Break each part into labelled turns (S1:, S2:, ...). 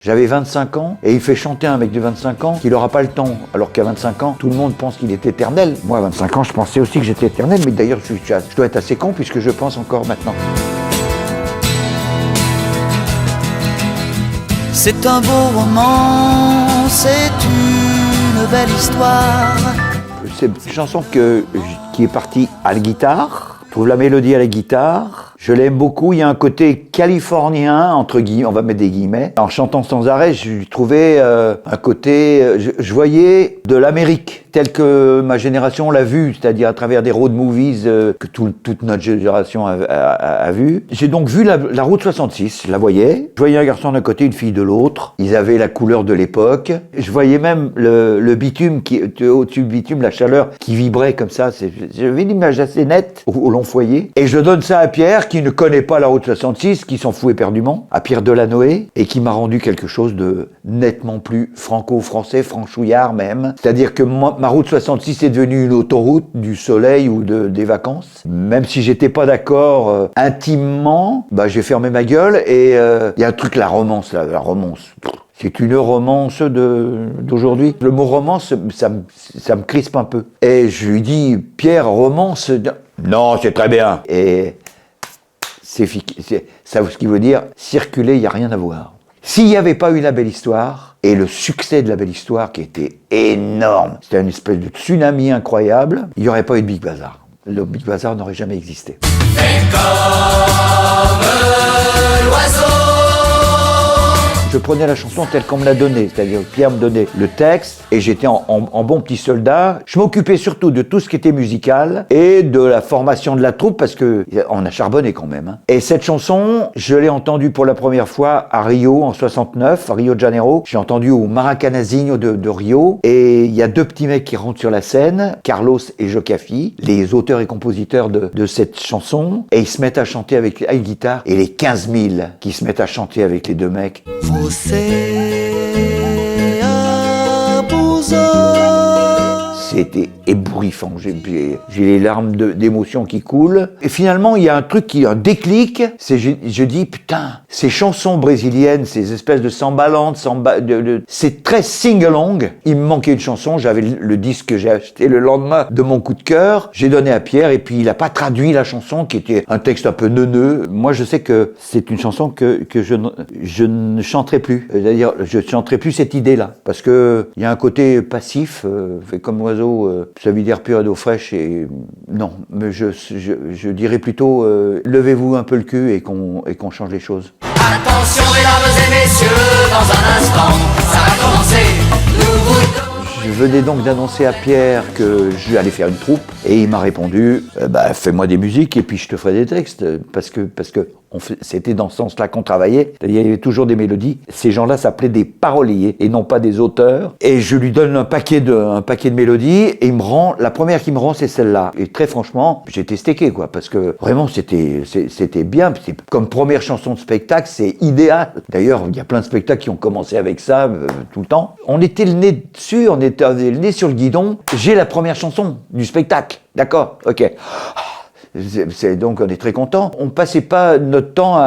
S1: J'avais 25 ans et il fait chanter un mec de 25 ans qu'il n'aura pas le temps. Alors qu'à 25 ans, tout le monde pense qu'il est éternel. Moi, à 25 ans, je pensais aussi que j'étais éternel, mais d'ailleurs, je dois être assez con puisque je pense encore maintenant.
S2: C'est un beau roman, c'est une belle histoire.
S1: C'est une chanson qui est partie à la guitare. Je trouve la mélodie à la guitare. Je l'aime beaucoup, il y a un côté californien, entre guillemets, on va mettre des guillemets. En chantant sans arrêt, je trouvais un côté... je voyais de l'Amérique, telle que ma génération l'a vue, c'est-à-dire à travers des road movies que toute notre génération a vu. J'ai donc vu la route 66, je la voyais. Je voyais un garçon d'un côté, une fille de l'autre. Ils avaient la couleur de l'époque. Je voyais même le bitume, au-dessus du bitume, la chaleur qui vibrait comme ça. J'avais une image assez nette au long foyer. Et je donne ça à Pierre, qui ne connaît pas la route 66, qui s'en fout éperdument, à Pierre Delanoë, et qui m'a rendu quelque chose de nettement plus franco-français, franchouillard même. C'est-à-dire que ma route 66 est devenue une autoroute du soleil ou des vacances. Même si j'étais pas d'accord intimement, j'ai fermé ma gueule, et il y a un truc, la romance. C'est une romance d'aujourd'hui. Le mot romance, ça me crispe un peu. Et je lui dis, Pierre, romance? Non, c'est très bien. Et c'est ça, ce qui veut dire, circuler, il n'y a rien à voir. S'il n'y avait pas eu La Belle Histoire, et le succès de La Belle Histoire qui était énorme, c'était une espèce de tsunami incroyable, il n'y aurait pas eu de Big Bazar. Le Big Bazar n'aurait jamais existé.
S2: Et comme l'oiseau.
S1: Je prenais la chanson telle qu'on me l'a donnée, c'est-à-dire Pierre me donnait le texte et j'étais en bon petit soldat. Je m'occupais surtout de tout ce qui était musical et de la formation de la troupe parce que on a charbonné quand même. Et cette chanson, je l'ai entendue pour la première fois à Rio en 69, à Rio de Janeiro. J'ai entendu au Maracanazinho de Rio et il y a deux petits mecs qui rentrent sur la scène, Carlos et Jocafi, les auteurs et compositeurs de cette chanson, et ils se mettent à chanter avec une guitare et les 15 000 qui se mettent à chanter avec les deux mecs. C'était ébouriffant, j'ai les larmes d'émotion qui coulent. Et finalement, il y a un truc un déclic, je dis, putain, ces chansons brésiliennes, ces espèces de sambalantes, c'est très sing-along. Il me manquait une chanson, j'avais le disque que j'ai acheté le lendemain de mon coup de cœur. J'ai donné à Pierre et puis il n'a pas traduit la chanson, qui était un texte un peu neuneux. Moi, je sais que c'est une chanson que je ne chanterai plus. C'est-à-dire, je ne chanterai plus cette idée-là. Parce que il y a un côté passif, fait comme oiseau, sa vie d'air pur et d'eau fraîche, et non, mais je dirais plutôt levez-vous un peu le cul et qu'on change les choses.
S2: Attention mesdames et messieurs, dans un instant, ça va commencer.
S1: Je venais donc d'annoncer à Pierre que je allais faire une troupe et il m'a répondu fais-moi des musiques et puis je te ferai des textes parce que c'était dans ce sens-là qu'on travaillait. Il y avait toujours des mélodies. Ces gens-là s'appelaient des paroliers et non pas des auteurs. Et je lui donne un paquet de mélodies et la première qu'il me rend, c'est celle-là. Et très franchement, j'étais stecké, quoi, parce que vraiment, c'était bien. Comme première chanson de spectacle, c'est idéal. D'ailleurs, il y a plein de spectacles qui ont commencé avec ça tout le temps. On était le nez dessus, on était le nez sur le guidon. J'ai la première chanson du spectacle. D'accord, ok. Donc on est très content. On passait pas notre temps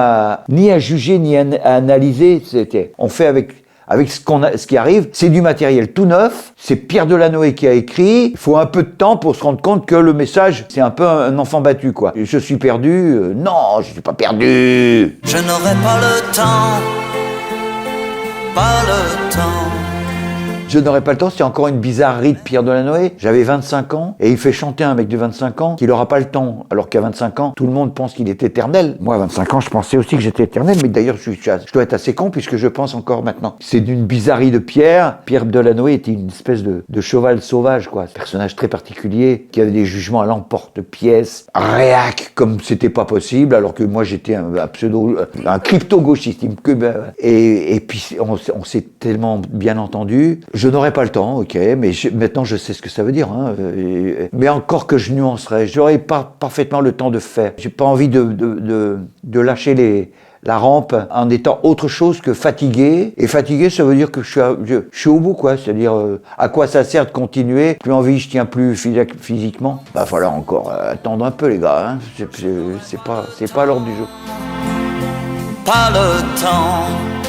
S1: ni à juger ni à analyser. On fait avec ce qui arrive. C'est du matériel tout neuf. C'est Pierre Delanoë qui a écrit. Il faut un peu de temps pour se rendre compte que le message, c'est un peu un enfant battu, quoi. Je suis perdu. Non, je suis pas perdu.
S2: Je n'aurai pas le temps. Pas le temps.
S1: Je n'aurais pas le temps, c'est encore une bizarrerie de Pierre Delanoë. J'avais 25 ans et il fait chanter un mec de 25 ans qu'il n'aura pas le temps. Alors qu'à 25 ans, tout le monde pense qu'il est éternel. Moi, à 25 ans, je pensais aussi que j'étais éternel, mais d'ailleurs, je dois être assez con puisque je pense encore maintenant. C'est d'une bizarrerie de Pierre. Pierre Delanoë était une espèce de cheval sauvage, quoi. Un personnage très particulier qui avait des jugements à l'emporte-pièce, réac comme c'était pas possible, alors que moi, j'étais un crypto-gauchiste. Et puis, on s'est tellement bien entendu. Je n'aurais pas le temps, ok, mais maintenant je sais ce que ça veut dire. Mais encore que je nuancerais, j'aurais pas parfaitement le temps de faire. J'ai pas envie de lâcher la rampe en étant autre chose que fatigué. Et fatigué, ça veut dire que je suis au bout, quoi. C'est-à-dire, à quoi ça sert de continuer? Plus envie, je tiens plus physiquement. Va falloir encore attendre un peu, les gars. Hein. C'est pas l'ordre du jour.
S2: Pas le temps.